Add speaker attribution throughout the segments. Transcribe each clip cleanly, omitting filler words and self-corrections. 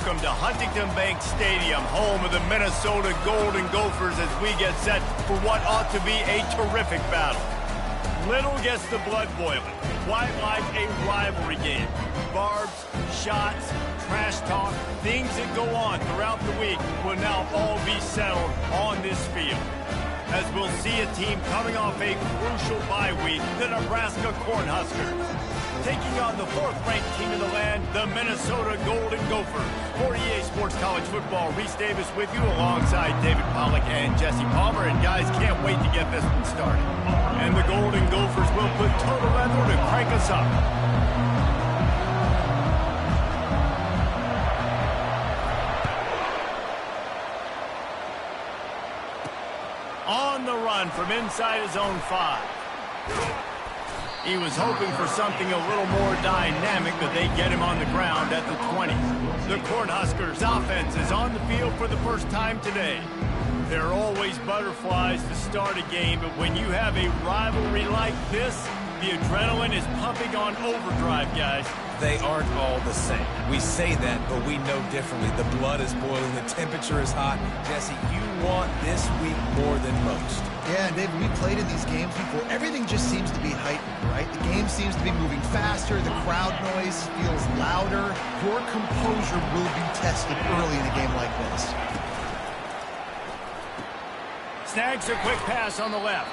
Speaker 1: welcome to Huntington Bank Stadium, home of the Minnesota Golden Gophers, as we get set for what ought to be a terrific battle. Little gets the blood boiling. Quite like a rivalry game. Barbs, shots, trash talk, things that go on throughout the week will now all be settled on this field, as we'll see a team coming off a crucial bye week, the Nebraska Cornhuskers, taking on the fourth-ranked team in the land, the Minnesota Golden Gophers. For EA Sports College Football, Reese Davis with you alongside David Pollack and Jesse Palmer. And guys, can't wait to get this one started. And the Golden Gophers will put total leather to crank us up. On the run from inside his own 5. He was hoping for something a little more dynamic, but they get him on the ground at the 20. The Cornhuskers offense is on the field for the first time today. There are always butterflies to start a game, but when you have a rivalry like this, the adrenaline is pumping on overdrive, guys.
Speaker 2: They aren't all the same. We say that, but we know differently. The blood is boiling. The temperature is hot. Jesse, you want this week more than most.
Speaker 3: Yeah, and David, we played in these games before. Everything just seems to be heightened, right? The game seems to be moving faster. The crowd noise feels louder. Your composure will be tested early in a game like this.
Speaker 1: Snags a quick pass on the left.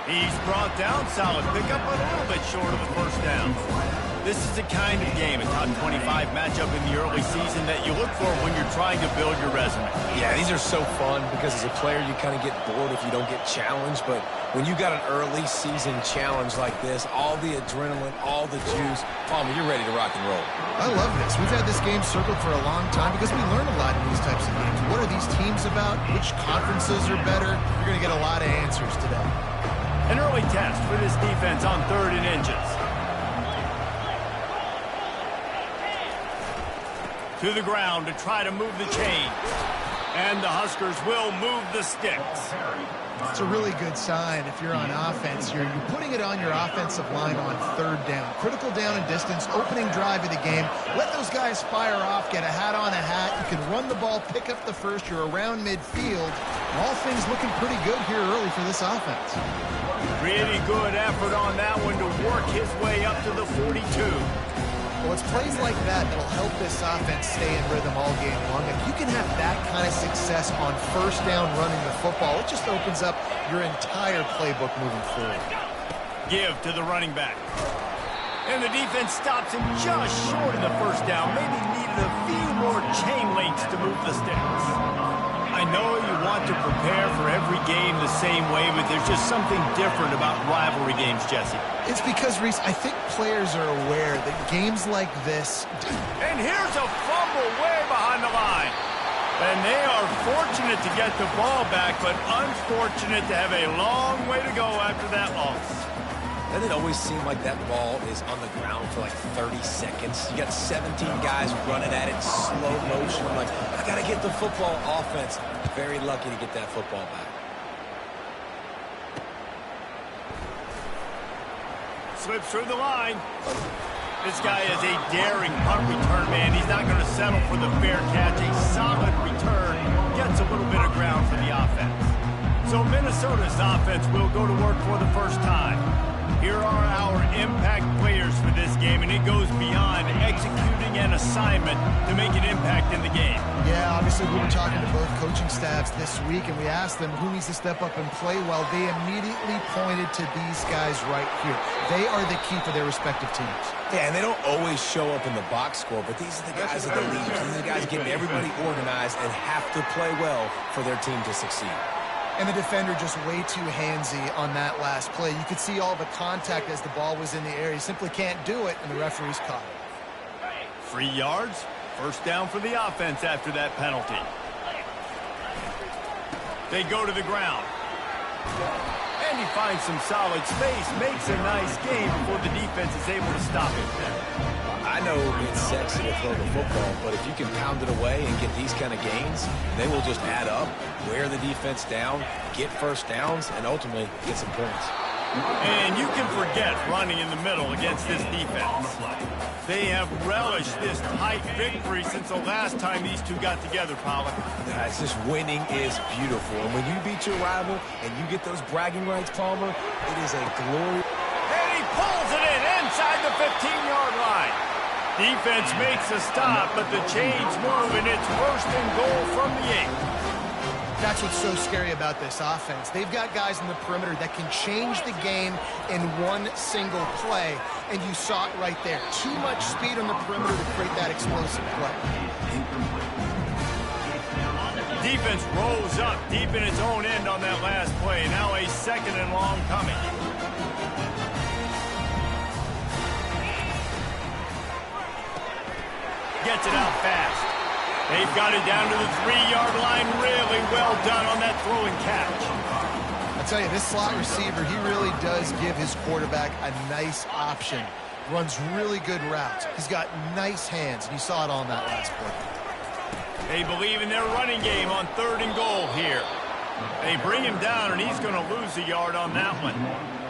Speaker 1: He's brought down. Solid pickup, but a little bit short of the first down. This is the kind of game, a top 25 matchup in the early season, that you look for when you're trying to build your resume.
Speaker 2: Yeah, these are so fun because as a player, you kind of get bored if you don't get challenged. But when you got an early season challenge like this, all the adrenaline, all the juice, Palmer, you're ready to rock and roll.
Speaker 3: I love this. We've had this game circled for a long time because we learn a lot in these types of games. What are these teams about? Which conferences are better? You're going to get a lot of answers today.
Speaker 1: An early test for this defense on 3rd and inches. To the ground to try to move the chain. And the Huskers will move the sticks.
Speaker 3: It's a really good sign if you're on offense here. You're putting it on your offensive line on 3rd down. Critical down and distance, opening drive of the game. Let those guys fire off, get a hat on a hat. You can run the ball, pick up the first. You're around midfield. All things looking pretty good here early for this offense.
Speaker 1: Pretty good effort on that one to work his way up to the 42.
Speaker 3: Well, it's plays like that that'll help this offense stay in rhythm all game long. If you can have that kind of success on 1st down running the football, it just opens up your entire playbook moving forward.
Speaker 1: Give to the running back. And the defense stops him just short of the 1st down. Maybe needed a few more chain links to move the sticks. I know you want to prepare for every game the same way, but there's just something different about rivalry games, Jesse.
Speaker 3: It's because, Reese, I think players are aware that games like this...
Speaker 1: And here's a fumble way behind the line. And they are fortunate to get the ball back, but unfortunate to have a long way to go after that loss.
Speaker 2: Doesn't it always seem like that ball is on the ground for like 30 seconds? You got 17 guys running at it in slow motion. I'm like, I got to get the football. Offense, very lucky to get that football back.
Speaker 1: Slips through the line. This guy is a daring punt return man. He's not going to settle for the fair catch. A solid return gets a little bit of ground for the offense. So Minnesota's offense will go to work for the first time. Here are our impact players for this game, and it goes beyond executing an assignment to make an impact in the game.
Speaker 3: Yeah, obviously we were talking to both coaching staffs this week, and we asked them who needs to step up and play well. They immediately pointed to these guys right here. They are the key for their respective teams.
Speaker 2: Yeah, and they don't always show up in the box score, but these are the guys that are the leaders. These are the guys getting everybody organized and have to play well for their team to succeed.
Speaker 3: And the defender just way too handsy on that last play. You could see all the contact as the ball was in the air. He simply can't do it, and the referee's caught it.
Speaker 1: 3 yards. 1st down for the offense after that penalty. They go to the ground. And he finds some solid space, makes a nice game before the defense is able to stop him.
Speaker 2: I know it's sexy to throw the football, but if you can pound it away and get these kind of gains, they will just add up, wear the defense down, get 1st downs, and ultimately get some points.
Speaker 1: And you can forget running in the middle against this defense. They have relished this tight victory since the last time these two got together, Pollack.
Speaker 2: It's just winning is beautiful. And when you beat your rival and you get those bragging rights, Palmer, it is a glory.
Speaker 1: And he pulls it in inside the 15-yard line. Defense makes a stop, but the chains move, and it's first and goal from the 8.
Speaker 3: That's what's so scary about this offense. They've got guys in the perimeter that can change the game in one single play, and you saw it right there. Too much speed on the perimeter to create that explosive play.
Speaker 1: Defense rolls up deep in its own end on that last play. Now a second and long coming. Gets it out fast. They've got it down to the 3-yard line. Really well done on that throw and catch.
Speaker 3: I'll tell you, this slot receiver, he really does give his quarterback a nice option. Runs really good routes. He's got nice hands, and you saw it on that last play.
Speaker 1: They believe in their running game on 3rd and goal here. They bring him down, and he's going to lose a yard on that one.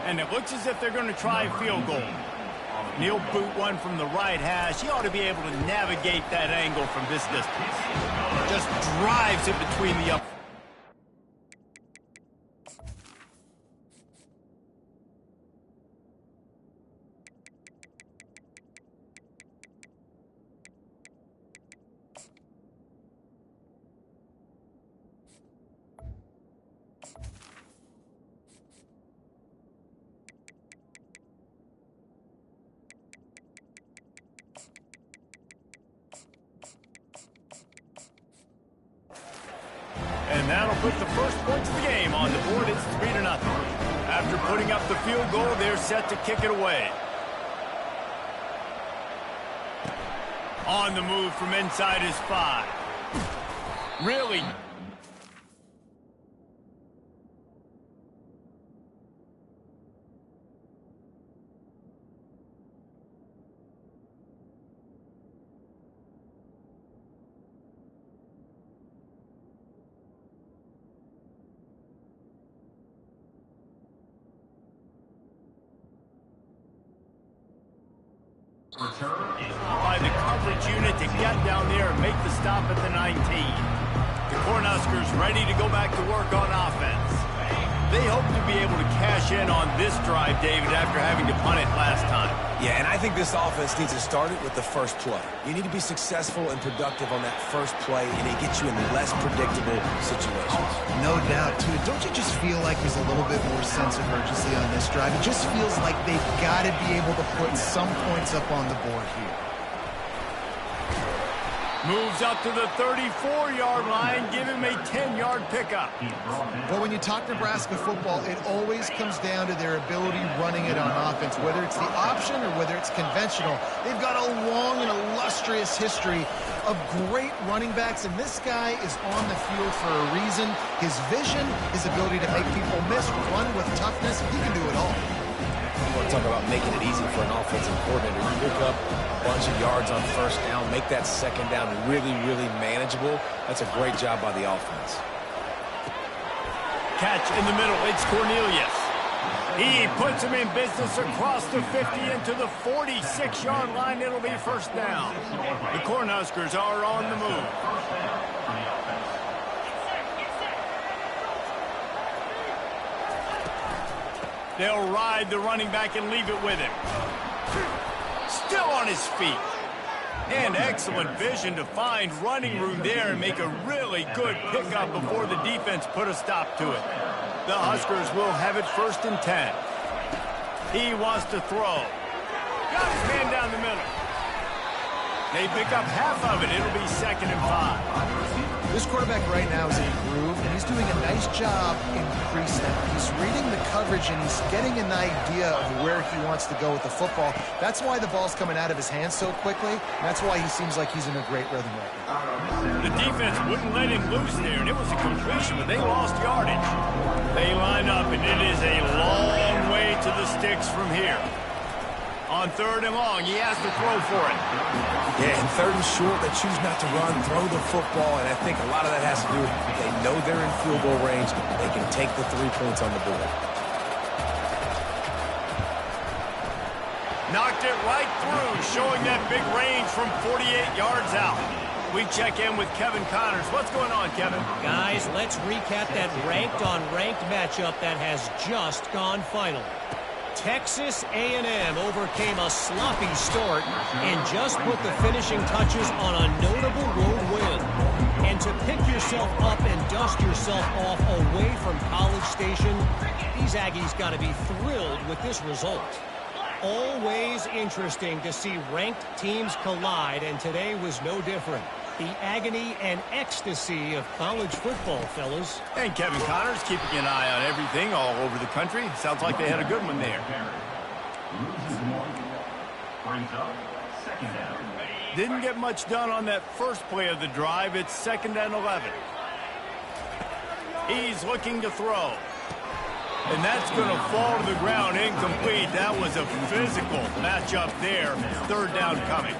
Speaker 1: And it looks as if they're going to try a field goal. He'll boot one from the right hash. He ought to be able to navigate that angle from this distance. Just drives it between the up. And that'll put the first points of the game on the board. It's 3-0. After putting up the field goal, they're set to kick it away. On the move from inside his 5. Really. By the coverage unit to get down there and make the stop at the 19. The Cornhuskers ready to go back to work on offense. They hope to be able to cash in on this drive, David, after having to punt it last time.
Speaker 2: Yeah, and I think this offense needs to start it with the first play. You need to be successful and productive on that first play, and it gets you in less predictable situations.
Speaker 3: No doubt, too. Don't you just feel like there's a little bit more sense of urgency on this drive? It just feels like they've got to be able to put some points up on the board here.
Speaker 1: Moves up to the 34-yard line, give him a 10-yard pickup.
Speaker 3: Well, when you talk Nebraska football, it always comes down to their ability running it on offense, whether it's the option or whether it's conventional. They've got a long and illustrious history of great running backs, and this guy is on the field for a reason. His vision, his ability to make people miss, run with toughness, he can do it all.
Speaker 2: You want to talk about making it easy for an offensive coordinator. You pick up a bunch of yards on first down, make that second down really, really manageable. That's a great job by the offense.
Speaker 1: Catch in the middle. It's Cornelius. He puts him in business across the 50 into the 46-yard line. It'll be first down. The Cornhuskers are on the move. They'll ride the running back and leave it with him. Still on his feet. And excellent vision to find running room there and make a really good pickup before the defense put a stop to it. The Huskers will have it 1st and 10. He wants to throw. Got his man down the middle. They pick up half of it. It'll be 2nd and 5.
Speaker 3: This quarterback right now is in a groove, and he's doing a nice job increasing it. He's reading the coverage, and he's getting an idea of where he wants to go with the football. That's why the ball's coming out of his hands so quickly, and that's why he seems like he's in a great rhythm right now.
Speaker 1: The defense wouldn't let him loose there, and it was a completion, but they lost yardage. They line up, and it is a long way to the sticks from here. On 3rd and long, he has to throw for it.
Speaker 2: Yeah, and 3rd and short, they choose not to run, throw the football, and I think a lot of that has to do with they know they're in field goal range. They can take the 3 points on the board.
Speaker 1: Knocked it right through, showing that big range from 48 yards out. We check in with Kevin Connors. What's going on, Kevin?
Speaker 4: Guys, let's recap that ranked-on-ranked matchup that has just gone final. Texas A&M overcame a sloppy start and just put the finishing touches on a notable road win. And to pick yourself up and dust yourself off away from College Station, these Aggies got to be thrilled with this result. Always interesting to see ranked teams collide, and today was no different. The agony and ecstasy of college football, fellas.
Speaker 1: And Kevin Connors keeping an eye on everything all over the country. Sounds like they had a good one there. Didn't get much done on that first play of the drive. It's 2nd and 11. He's looking to throw. And that's going to fall to the ground incomplete. That was a physical matchup there. 3rd down coming.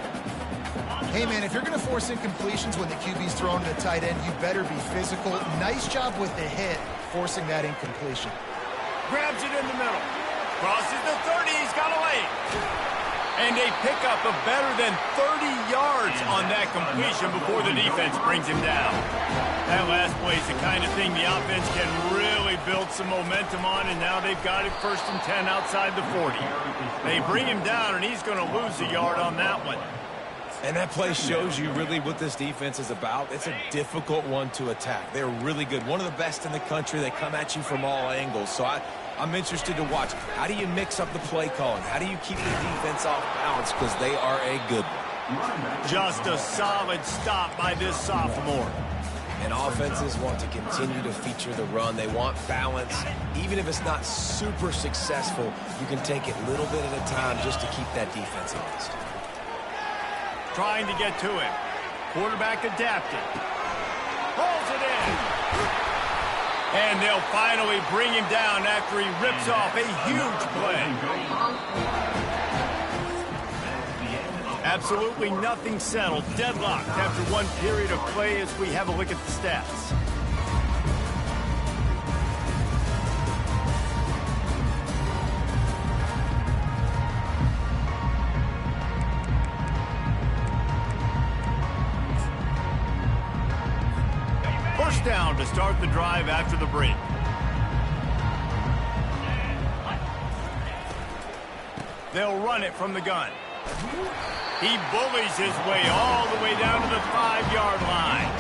Speaker 3: Hey, man, if you're going to force incompletions when the QB's throwing to the tight end, you better be physical. Nice job with the hit, forcing that incompletion.
Speaker 1: Grabs it in the middle. Crosses the 30. He's got a lane. And a pickup of better than 30 yards on that completion before the defense brings him down. That last play is the kind of thing the offense can really build some momentum on, and now they've got it 1st and 10 outside the 40. They bring him down, and he's going to lose a yard on that one.
Speaker 2: And that play shows you really what this defense is about. It's a difficult one to attack. They're really good. One of the best in the country. They come at you from all angles. So I'm interested to watch. How do you mix up the play calling? How do you keep the defense off balance? Because they are a good one.
Speaker 1: Just a solid stop by this sophomore.
Speaker 2: And offenses want to continue to feature the run. They want balance. Even if it's not super successful, you can take it little bit at a time just to keep that defense honest.
Speaker 1: Trying to get to him. Quarterback adapted. Pulls it in. And they'll finally bring him down after he rips off a huge play. Absolutely nothing settled. Deadlocked after one period of play as we have a look at the stats. Down to start the drive after the break. They'll run it from the gun. He bullies his way all the way down to the 5-yard line.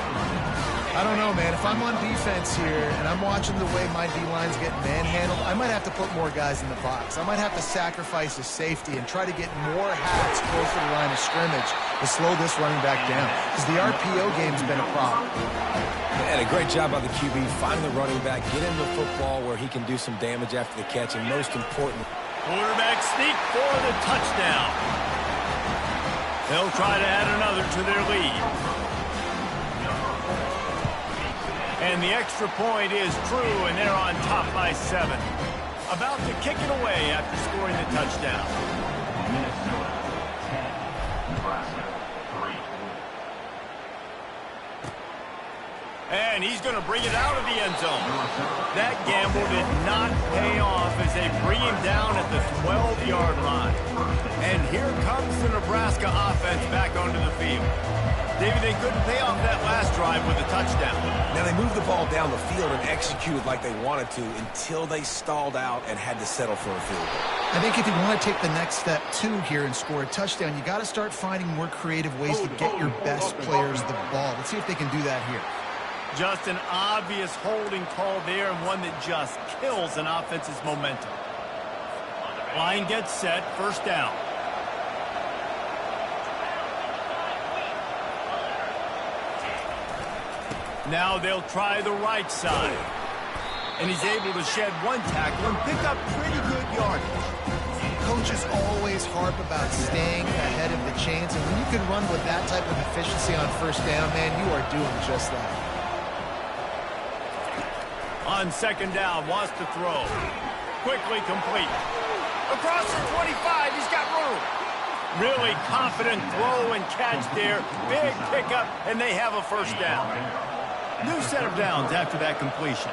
Speaker 3: I don't know, man. If I'm on defense here and I'm watching the way my D-line's getting manhandled, I might have to put more guys in the box. I might have to sacrifice a safety and try to get more hats close to the line of scrimmage to slow this running back down, because the RPO game's been a problem.
Speaker 2: And a great job by the QB, finding the running back, get him the football where he can do some damage after the catch, and most important,
Speaker 1: quarterback sneak for the touchdown. They'll try to add another to their lead. And the extra point is true, and they're on top by 7. About to kick it away after scoring the touchdown.
Speaker 5: Minnesota 10, Nebraska 3.
Speaker 1: And he's going to bring it out of the end zone. That gamble did not pay off as they bring him down at the 12-yard line. And here comes the Nebraska offense back onto the field. David, they couldn't pay off that last drive with a touchdown.
Speaker 2: Now, they moved the ball down the field and executed like they wanted to until they stalled out and had to settle for a field goal.
Speaker 3: I think if you want to take the next step, too, here and score a touchdown, you got to start finding more creative ways to get your best players the ball. Let's see if they can do that here.
Speaker 1: Just an obvious holding call there, and one that just kills an offense's momentum. Line gets set, 1st down. Now they'll try the right side. And he's able to shed one tackle and pick up pretty good yardage.
Speaker 3: Coaches always harp about staying ahead of the chains, and when you can run with that type of efficiency on 1st down, man, you are doing just that.
Speaker 1: On 2nd down, wants to throw. Quickly complete. Across the 25, he's got room. Really confident throw and catch there. Big pickup, and they have a 1st down. New set of downs after that completion.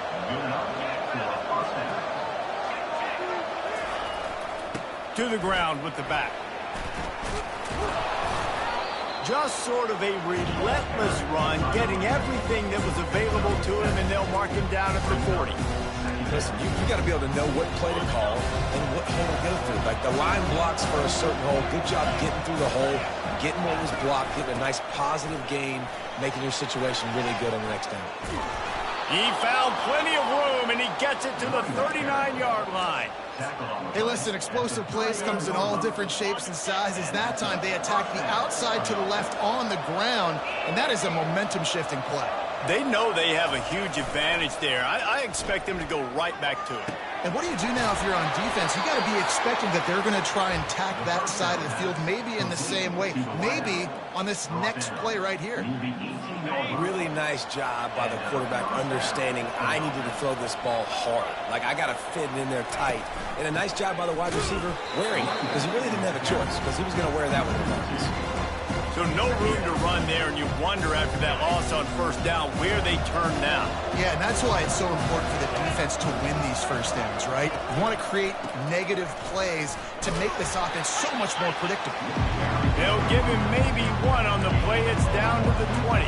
Speaker 1: To the ground with the back. Just sort of a relentless run, getting everything that was available to him, and they'll mark him down at the 40.
Speaker 2: Listen, you got to be able to know what play to call and what hole to go through. Like the line blocks for a certain hole. Good job getting through the hole, getting what was blocked, getting a nice positive gain, making your situation really good on the next down.
Speaker 1: He found plenty of room, and he gets it to the 39-yard line.
Speaker 3: Hey, listen, explosive plays comes in all different shapes and sizes. That time they attack the outside to the left on the ground, and that is a momentum-shifting play.
Speaker 1: They know they have a huge advantage there. I expect them to go right back to it.
Speaker 3: And what do you do now if you're on defense? You got to be expecting that they're going to try and tack that side of the field, maybe in the same way, maybe on this next play right here.
Speaker 2: Really nice job by the quarterback understanding I needed to throw this ball hard. Like I got to fit it in there tight. And a nice job by the wide receiver wearing it because he really didn't have a choice because he was going to wear that one regardless.
Speaker 1: So no room to run there, and you wonder after that loss on first down where they turn now.
Speaker 3: Yeah, and that's why it's so important for the defense to win these first downs, right? You want to create negative plays to make this offense so much more predictable.
Speaker 1: They'll give him maybe one on the play. It's down to the 20.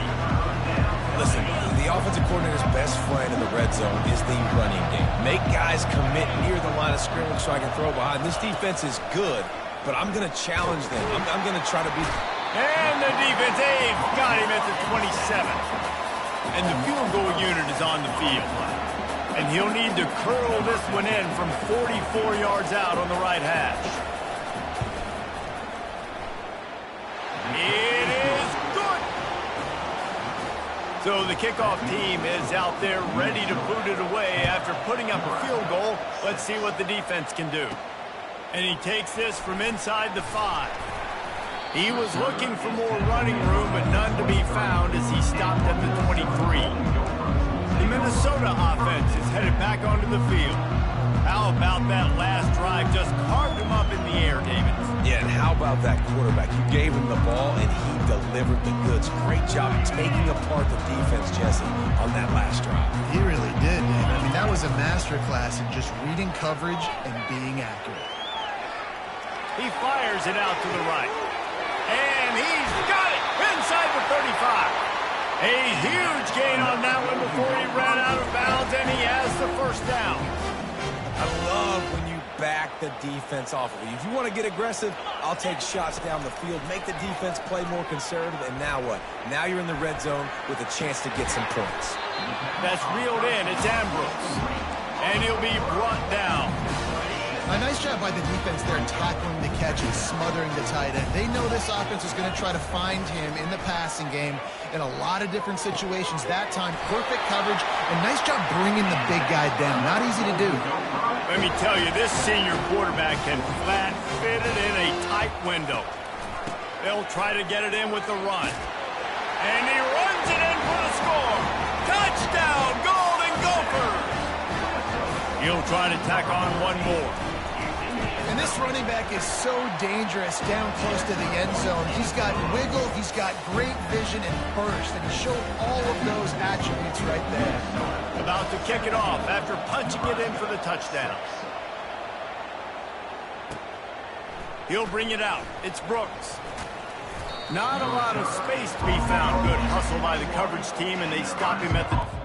Speaker 2: Listen, the offensive coordinator's best friend in the red zone is the running game. Make guys commit near the line of scrimmage so I can throw behind. This defense is good, but I'm going to challenge them. I'm going to try to be...
Speaker 1: And the defense, they've got him at the 27th. And the field goal unit is on the field. And he'll need to curl this one in from 44 yards out on the right hash. It is good. So the kickoff team is out there ready to boot it away after putting up a field goal. Let's see what the defense can do. And he takes this from inside the 5. He was looking for more running room, but none to be found as he stopped at the 23. The Minnesota offense is headed back onto the field. How about that last drive? Just carved him up in the air, David.
Speaker 2: Yeah, and how about that quarterback? You gave him the ball, and he delivered the goods. Great job taking apart the defense, Jesse, on that last drive.
Speaker 3: He really did, David. I mean, that was a masterclass in just reading coverage and being accurate.
Speaker 1: He fires it out to the right. And he's got it inside the 35. A huge gain on that one before he ran out of bounds, and he has the first down.
Speaker 2: I love when you back the defense off of you. If you want to get aggressive, I'll take shots down the field, make the defense play more conservative, and now what? Now you're in the red zone with a chance to get some points.
Speaker 1: That's reeled in. It's Ambrose. And he'll be brought down.
Speaker 3: A nice job by the defense there tackling the catch and smothering the tight end. They know this offense is going to try to find him in the passing game in a lot of different situations. That time, perfect coverage, and nice job bringing the big guy down. Not easy to do.
Speaker 1: Let me tell you, this senior quarterback can flat fit it in a tight window. They'll try to get it in with the run. And he runs it in for the score. Touchdown, Golden Gophers! He'll try to tack on one more.
Speaker 3: And this running back is so dangerous down close to the end zone. He's got wiggle, he's got great vision and burst, and he showed all of those attributes right there.
Speaker 1: About to kick it off after punching it in for the touchdown. He'll bring it out. It's Brooks. Not a lot of space to be found. Good hustle by the coverage team, and they stop him at the...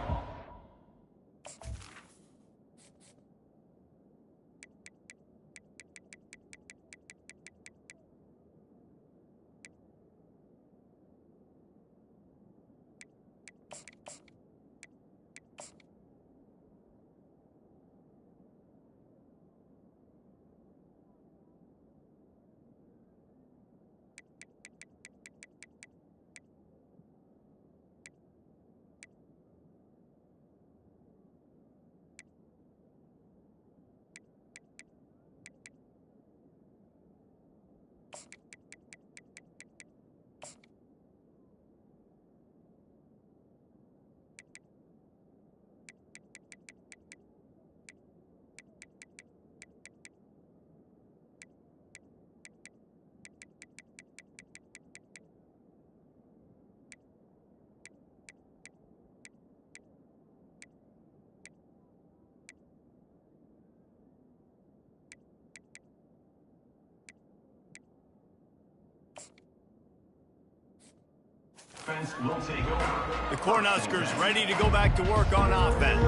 Speaker 5: defense will take over.
Speaker 1: The Cornhuskers ready to go back to work on offense.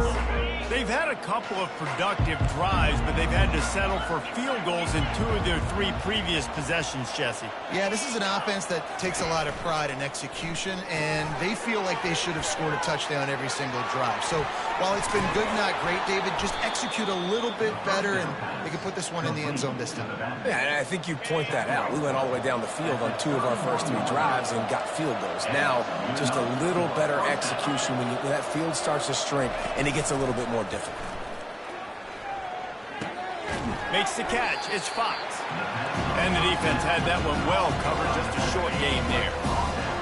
Speaker 1: They've had a couple of productive drives, but they've had to settle for field goals in 2 of their 3 previous possessions, Jesse.
Speaker 3: Yeah, this is an offense that takes a lot of pride in execution, and they feel like they should have scored a touchdown every single drive. So while it's been good, not great, David, just execute a little bit better, and they can put this one in the end zone this time.
Speaker 2: Yeah, and I think you point that out. We went all the way down the field on 2 of our first 3 drives and got field goals. Now, just a little better execution when that field starts to shrink and it gets a little bit more difficult.
Speaker 1: Makes the catch. It's Fox. And the defense had that one well covered. Just a short game there.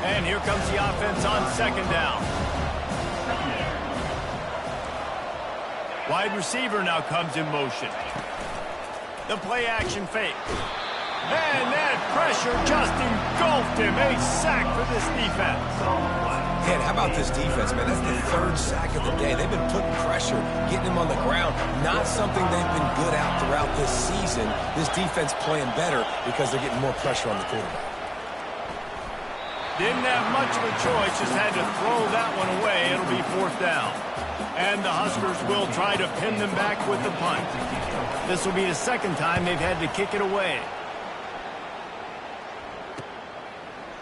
Speaker 1: And here comes the offense on 2nd down. Wide receiver now comes in motion. The play action fake. And that pressure just engulfed him. A sack for this defense.
Speaker 2: Man, how about this defense, man? That's the 3rd sack of the day. They've been putting pressure, getting him on the ground. Not something they've been good at throughout this season. This defense playing better because they're getting more pressure on the quarterback.
Speaker 1: Didn't have much of a choice. Just had to throw that one away. It'll be 4th down. And the Huskers will try to pin them back with the punt. This will be the 2nd time they've had to kick it away.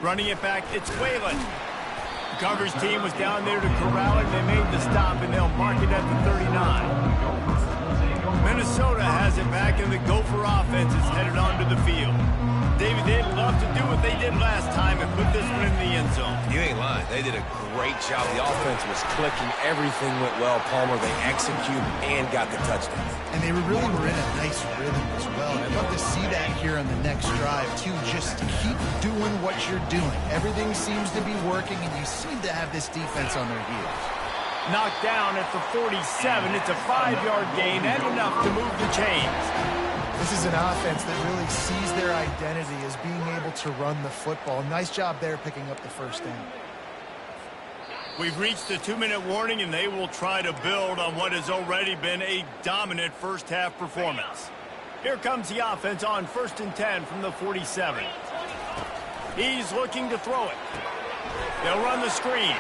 Speaker 1: Running it back, it's Whalen. The Gophers team was down there to corral him. They made the stop, and they'll mark it at the 39. Minnesota has it back, and the Gopher offense is headed onto the field. David, they'd love to do what they did last time and put this one in the end zone.
Speaker 2: You ain't lying. They did a great job. The offense was clicking. Everything went well. Palmer, they executed and got the touchdown.
Speaker 3: And they really were in a nice rhythm as well. And I'd love to see that here on the next drive, too. Just keep doing what you're doing. Everything seems to be working, and you seem to have this defense on their heels.
Speaker 1: Knocked down at the 47. It's a 5-yard gain and enough to move the chains.
Speaker 3: This is an offense that really sees their identity as being able to run the football. Nice job there picking up the 1st down.
Speaker 1: We've reached the 2-minute warning, and they will try to build on what has already been a dominant first-half performance. Here comes the offense on 1st and 10 from the 47. He's looking to throw it. They'll run the screen.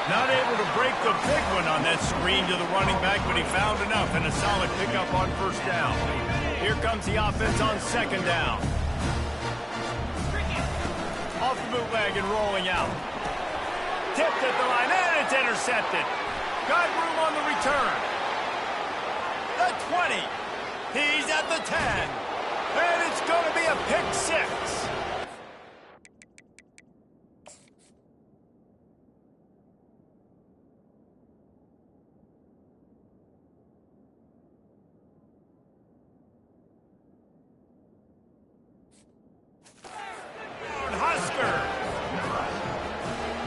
Speaker 1: Not able to break the big one on that screen to the running back, but he found enough and a solid pickup on 1st down. Here comes the offense on 2nd down. Off the bootleg and rolling out. Tipped at the line, and it's intercepted. Got room on the return. The 20. He's at the 10. And it's going to be a pick 6.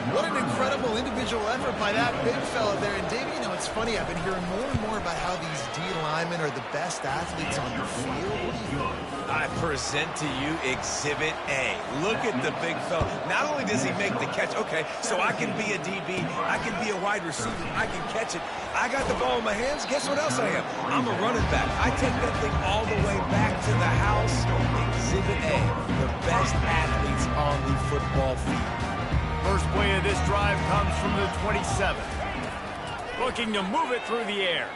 Speaker 3: What an incredible individual effort by that big fella there. And, Dave, you know, it's funny. I've been hearing more and more about how these D linemen are the best athletes on the field. What do you think?
Speaker 2: I present to you Exhibit A. Look at the big fella. Not only does he make the catch, okay, so I can be a DB, I can be a wide receiver, I can catch it. I got the ball in my hands. Guess what else I am? I'm a running back. I take that thing all the way back to the house. Exhibit A, the best athletes on the football field.
Speaker 1: First play of this drive comes from the 27. Looking to move it through the air.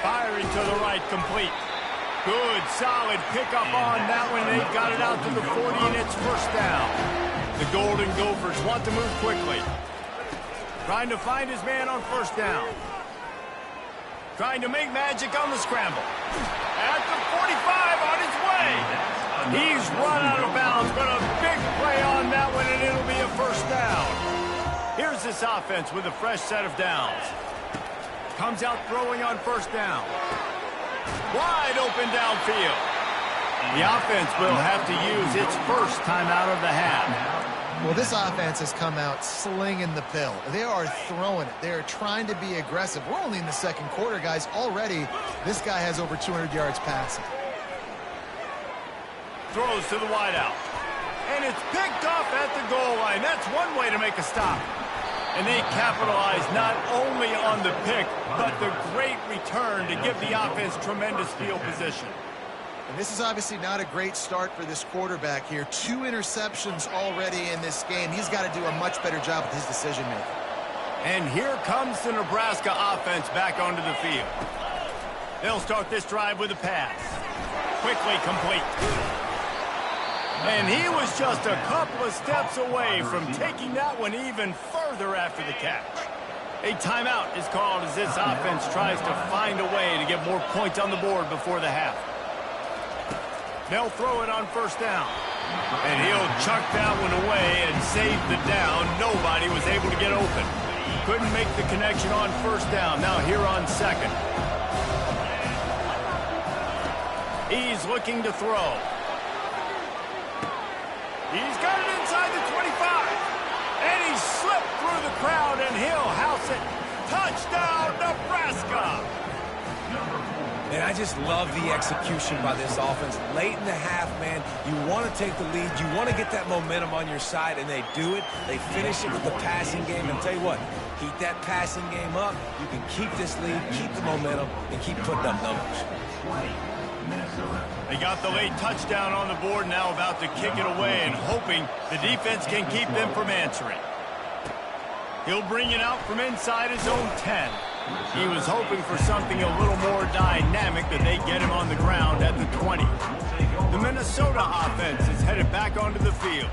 Speaker 1: Firing to the right, complete. Good, solid pickup on that one. They've got it out to the 40, and it's 1st down. The Golden Gophers want to move quickly. Trying to find his man on 1st down. Trying to make magic on the scramble. At the 45 on his way. He's run out of bounds, but a big play on that one, and it'll be a 1st down. Here's this offense with a fresh set of downs. Comes out throwing on 1st down. Wide open downfield. The offense will have to use its first timeout of the half.
Speaker 3: Well, this offense has come out slinging the pill. They are throwing it. They are trying to be aggressive. We're only in the 2nd quarter, guys. Already, this guy has over 200 yards passing.
Speaker 1: Throws to the wideout. And it's picked off at the goal line. That's one way to make a stop. And they capitalize not only on the pick, but the great return to give the offense tremendous field position.
Speaker 3: And this is obviously not a great start for this quarterback here. 2 interceptions already in this game. He's got to do a much better job with his decision-making.
Speaker 1: And here comes the Nebraska offense back onto the field. They'll start this drive with a pass. Quickly complete. And he was just a couple of steps away from taking that one even further after the catch. A timeout is called as this offense tries to find a way to get more points on the board before the half. They'll throw it on first down. And he'll chuck that one away and save the down. Nobody was able to get open. Couldn't make the connection on first down. Now here on second. He's looking to throw. He's got it inside the 25. And he slipped through the crowd, and he'll house it. Touchdown, Nebraska!
Speaker 2: And I just love the execution by this offense. Late in the half, man, you want to take the lead. You want to get that momentum on your side, and they do it. They finish it with the passing game. And tell you what, keep that passing game up. You can keep this lead, keep the momentum, and keep putting up numbers.
Speaker 1: They got the late touchdown on the board, now about to kick it away and hoping the defense can keep them from answering. He'll bring it out from inside his own 10. He was hoping for something a little more dynamic that they get him on the ground at the 20. The Minnesota offense is headed back onto the field.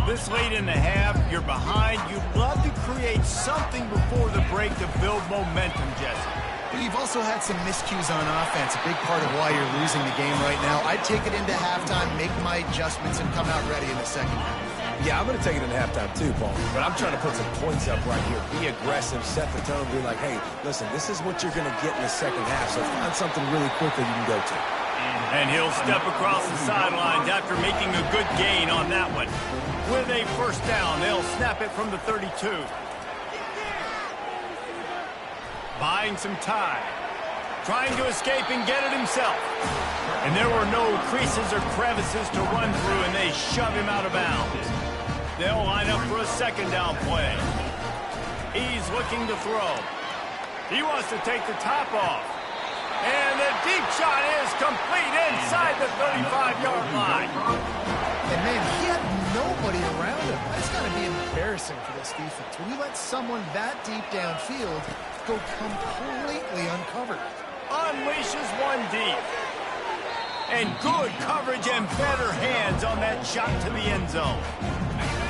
Speaker 1: This late in the half, you're behind. You'd love to create something before the break to build momentum, Jesse.
Speaker 3: You've also had some miscues on offense, a big part of why you're losing the game right now. I'd take it into halftime, make my adjustments, and come out ready in the second half.
Speaker 2: Yeah, I'm going to take it into halftime too, Paul. But I'm trying to put some points up right here. Be aggressive, set the tone, be like, hey, listen, this is what you're going to get in the second half, so find something really quick that you can go to.
Speaker 1: And he'll step across the sidelines after making a good gain on that one. With a first down, they'll snap it from the 32. Buying some time. Trying to escape and get it himself. And there were no creases or crevices to run through, and they shove him out of bounds. They'll line up for a second down play. He's looking to throw. He wants to take the top off. And the deep shot is complete inside the 35-yard line.
Speaker 3: And, man, he had nobody around him. That's got to be embarrassing for this defense. When you let someone that deep downfield go completely uncovered.
Speaker 1: Unleashes one deep. And good coverage and better hands on that shot to the end zone.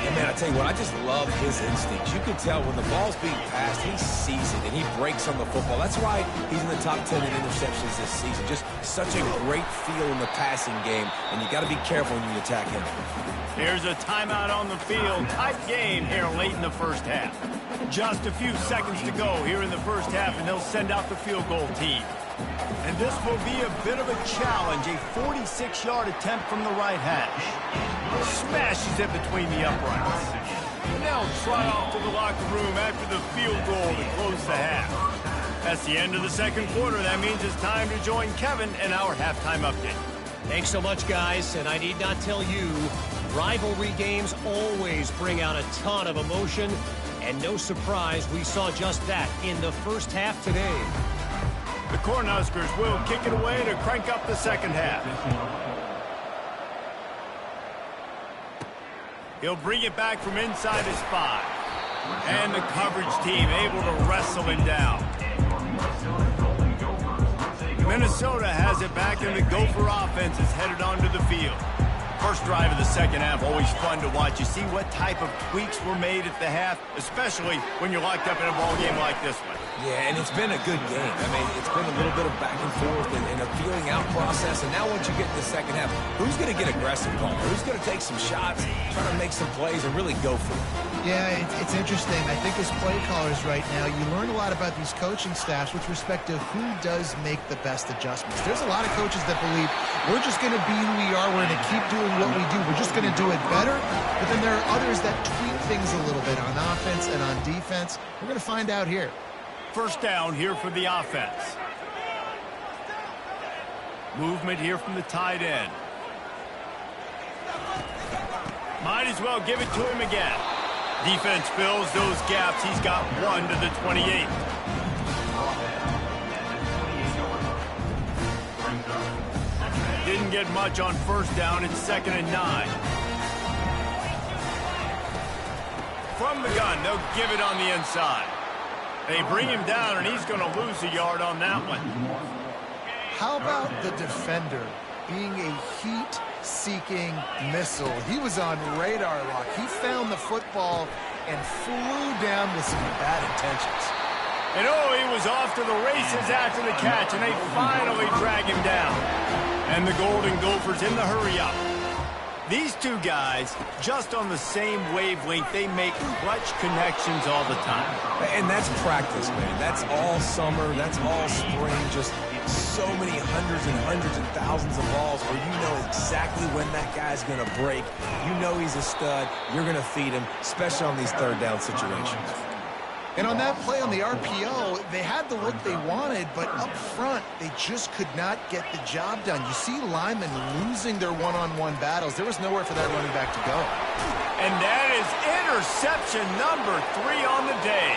Speaker 2: And man, I tell you what, I just love his instincts. You can tell when the ball's being passed, he sees it, and he breaks on the football. That's why he's in the top 10 in interceptions this season. Just such a great feel in the passing game, and you got to be careful when you attack him.
Speaker 1: Here's a timeout on the field. Tight game here late in the first half. Just a few seconds to go here in the first half, and they'll send out the field goal team. And this will be a bit of a challenge, a 46-yard attempt from the right hash. Smashes it between the uprights. And now trot off to the locker room after the field goal to close the half. That's the end of the second quarter. That means it's time to join Kevin in our halftime update.
Speaker 4: Thanks so much, guys, and I need not tell you, rivalry games always bring out a ton of emotion, and no surprise we saw just that in the first half today.
Speaker 1: The Cornhuskers will kick it away to crank up the second half. He'll bring it back from inside his 5. And the coverage team able to wrestle him down. Minnesota has it back, and the Gopher offense is headed onto the field. First drive of the second half, always fun to watch. You see what type of tweaks were made at the half, especially when you're locked up in a ball game like this one.
Speaker 2: Yeah, and it's been a good game. I mean, it's been a little bit of back and forth and a feeling out process. And now once you get to the second half, who's going to get aggressive, Paul? Who's going to take some shots, try to make some plays, and really go for it?
Speaker 3: Yeah, it's interesting. I think as play callers right now, you learn a lot about these coaching staffs with respect to who does make the best adjustments. There's a lot of coaches that believe we're just going to be who we are. We're going to keep doing what we do. We're just going to do it better. But then there are others that tweak things a little bit on offense and on defense. We're going to find out here.
Speaker 1: First down here for the offense. Movement here from the tight end. Might as well give it to him again. Defense fills those gaps. He's got 1 to the 28. didn't get much on first down. It's 2nd and 9. From the gun, they'll give it on the inside. They bring him down, and he's going to lose a yard on that one.
Speaker 3: How about the defender being a heat-seeking missile? He was on radar lock. He found the football and flew down with some bad intentions.
Speaker 1: And he was off to the races after the catch, and they finally drag him down. And the Golden Gophers in the hurry-up. These two guys, just on the same wavelength, they make clutch connections all the time.
Speaker 2: And that's practice, man. That's all summer. That's all spring. Just so many hundreds and thousands of balls where you know exactly when that guy's going to break. You know he's a stud. You're going to feed him, especially on these third down situations.
Speaker 3: And on that play on the RPO, they had the look they wanted, but up front, they just could not get the job done. You see linemen losing their one-on-one battles. There was nowhere for that running back to go.
Speaker 1: And that is interception number 3 on the day.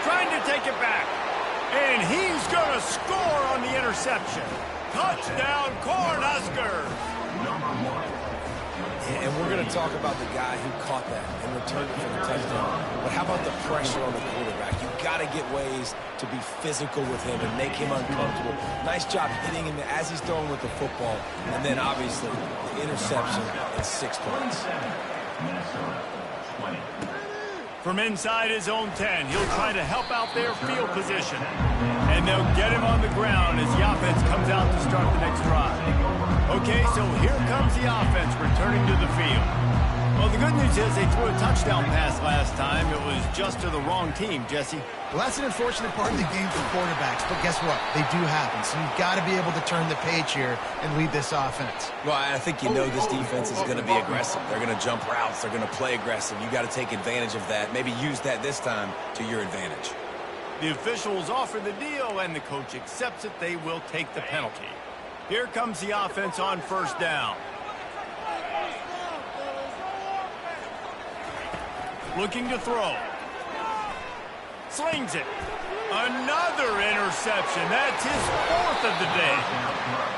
Speaker 1: Trying to take it back. And he's going to score on the interception. Touchdown, Cornhuskers!
Speaker 2: And we're going to talk about the guy who caught that and returned it for the touchdown. But how about the pressure on the quarterback? You've got to get ways to be physical with him and make him uncomfortable. Nice job hitting him as he's throwing with the football. And then, obviously, the interception and 6 points.
Speaker 1: From inside his own 10, he'll try to help out their field position. And they'll get him on the ground as the offense comes out to start the next drive. Okay, so here comes the offense returning to the field. Well, the good news is they threw a touchdown pass last time. It was just to the wrong team, Jesse.
Speaker 3: Well, that's an unfortunate part of the game for quarterbacks, but guess what? They do happen, so you've got to be able to turn the page here and lead this offense.
Speaker 2: Well, I think you know this defense is going to be aggressive. They're going to jump routes. They're going to play aggressive. You got to take advantage of that. Maybe use that this time to your advantage.
Speaker 1: The officials offer the deal, and the coach accepts it. They will take the penalty. Here comes the offense on first down. Looking to throw. Slings it. Another interception. That's his 4th of the day.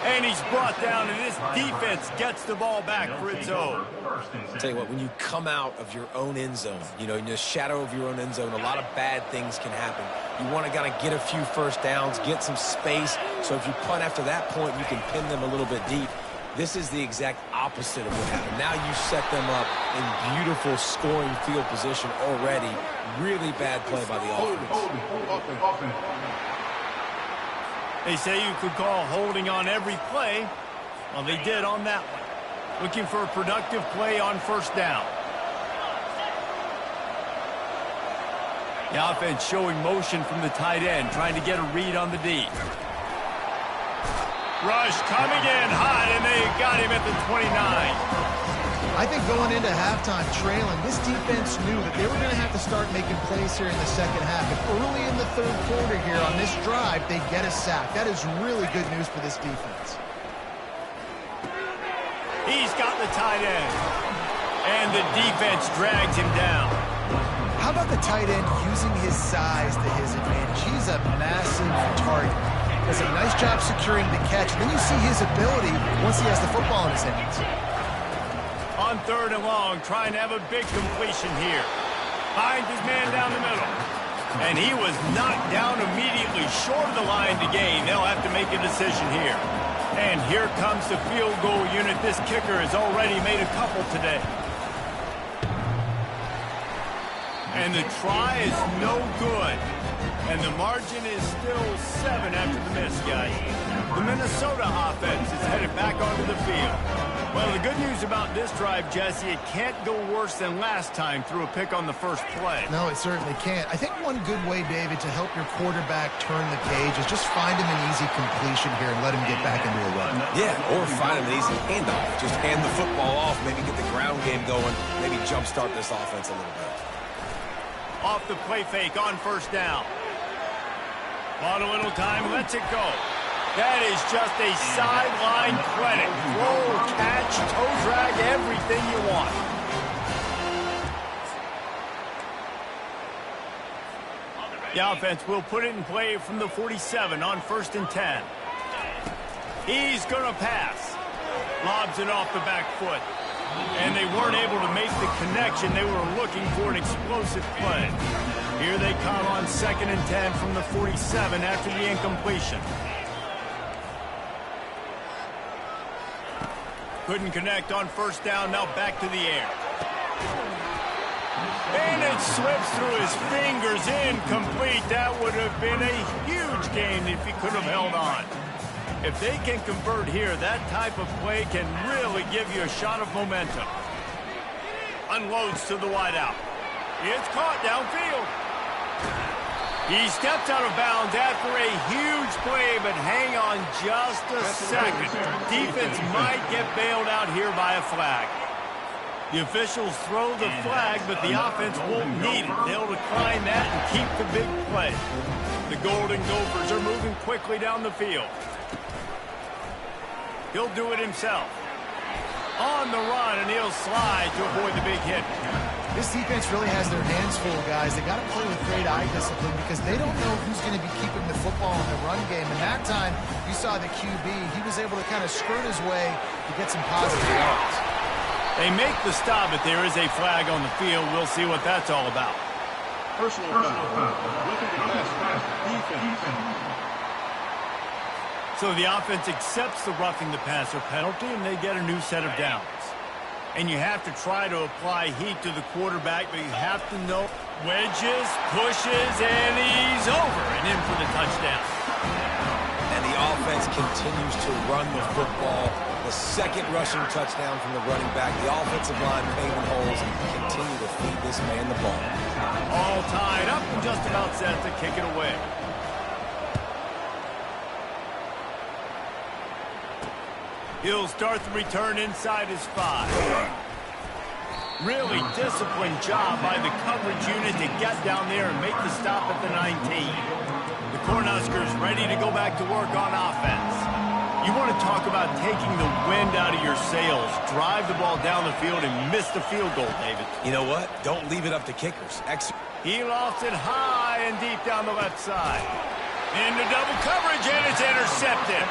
Speaker 1: And he's brought down, and this defense gets the ball back for its own.
Speaker 2: I'll tell you what, when you come out of your own end zone, you know, in the shadow of your own end zone, a lot of bad things can happen. You want to kind of get a few first downs, get some space, so if you punt after that point, you can pin them a little bit deep. This is the exact opposite of what happened. Now you set them up in beautiful scoring field position already. Really bad play by the offense.
Speaker 1: They say you could call holding on every play. Well, they did on that one. Looking for a productive play on first down. The offense showing motion from the tight end, trying to get a read on the D. Rush coming in hot, and they got him at the 29.
Speaker 3: I think going into halftime trailing, this defense knew that they were going to have to start making plays here in the second half. And early in the third quarter here on this drive, they get a sack. That is really good news for this defense.
Speaker 1: He's got the tight end, and the defense drags him down.
Speaker 3: How about the tight end using his size to his advantage? He's a massive target. Does a nice job securing the catch. Then you see his ability once he has the football in his hands.
Speaker 1: On 3rd and long, trying to have a big completion here. Finds his man down the middle. And he was knocked down immediately short of the line to gain. They'll have to make a decision here. And here comes the field goal unit. This kicker has already made a couple today. And the try is no good. And the margin is still 7 after the miss, guys. The Minnesota offense is headed back onto the field. Well, the good news about this drive, Jesse, it can't go worse than last time through a pick on the first play.
Speaker 3: No, it certainly can't. I think one good way, David, to help your quarterback turn the page is just find him an easy completion here and let him get back into a run.
Speaker 2: Yeah, or find an easy handoff. Just hand the football off, maybe get the ground game going, maybe jumpstart this offense a little bit.
Speaker 1: Off the play fake on first down. On a little time, lets it go. That is just a sideline credit. Roll, catch, toe drag, everything you want. The offense will put it in play from the 47 on 1st and 10. He's going to pass. Lobs it off the back foot. And they weren't able to make the connection. They were looking for an explosive play. Here they come on 2nd and 10 from the 47 after the incompletion. Couldn't connect on 1st down. Now back to the air. And it slips through his fingers. Incomplete. That would have been a huge gain if he could have held on. If they can convert here, that type of play can really give you a shot of momentum. Unloads to the wideout. It's caught downfield. He steps out of bounds after a huge play, but hang on just a second. Defense might get bailed out here by a flag. The officials throw the flag, but the offense won't need it. They'll decline that and keep the big play. The Golden Gophers are moving quickly down the field. He'll do it himself. On the run, and he'll slide to avoid the big hit.
Speaker 3: This defense really has their hands full, guys. They got to play with great eye discipline because they don't know who's going to be keeping the football in the run game. And that time, you saw the QB. He was able to kind of skirt his way to get some positive yards.
Speaker 1: They make the stop, but there is a flag on the field. We'll see what that's all about.
Speaker 5: Personal foul. Looking to pass. Defense.
Speaker 1: So the offense accepts the roughing the passer penalty, and they get a new set of downs. And you have to try to apply heat to the quarterback, but you have to know wedges, pushes, and he's over and in for the touchdown.
Speaker 2: And the offense continues to run the football. The 2nd rushing touchdown from the running back. The offensive line paving holes and continue to feed this man the ball.
Speaker 1: All tied up and just about set to kick it away. He'll start the return inside his 5. Really disciplined job by the coverage unit to get down there and make the stop at the 19. The Cornhuskers ready to go back to work on offense. You want to talk about taking the wind out of your sails. Drive the ball down the field and miss the field goal, David.
Speaker 2: You know what? Don't leave it up to kickers.
Speaker 1: He lofts it high and deep down the left side. Into double coverage, and it's intercepted.